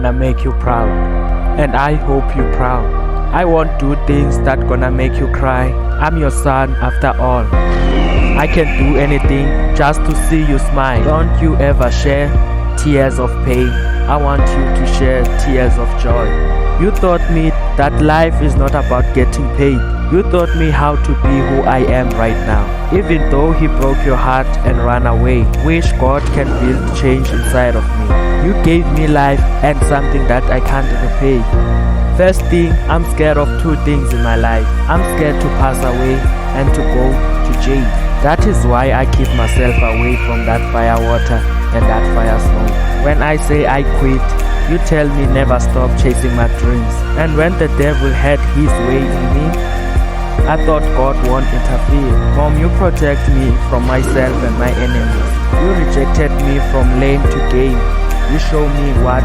gonna make you proud, and I hope you're proud. I won't do things that gonna make you cry. I'm your son after all. I can do anything just to see you smile. Don't you ever share tears of pain. I want you to share tears of joy. You taught me that life is not about getting paid. You taught me how to be who I am right now. Even though he broke your heart and ran away, wish God can build change inside of me. You gave me life and something that I can't repay. First thing, I'm scared of two things in my life. I'm scared to pass away and to go to jail. That is why I keep myself away from that fire water and that fire smoke. When I say I quit, you tell me never stop chasing my dreams. And when the devil had his way in me, I thought God won't interfere. Mom, you protect me from myself and my enemies. You rejected me from lame to game. You show me what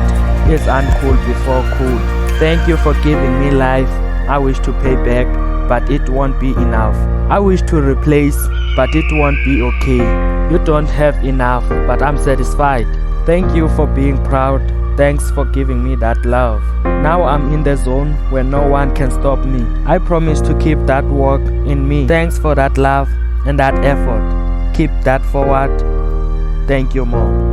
is uncool before cool. Thank you for giving me life. I wish to pay back, but it won't be enough. I wish to replace, but it won't be okay. You don't have enough, but I'm satisfied. Thank you for being proud. Thanks for giving me that love. Now I'm in the zone where no one can stop me. I promise to keep that work in me. Thanks for that love and that effort. Keep that forward. Thank you, Mom.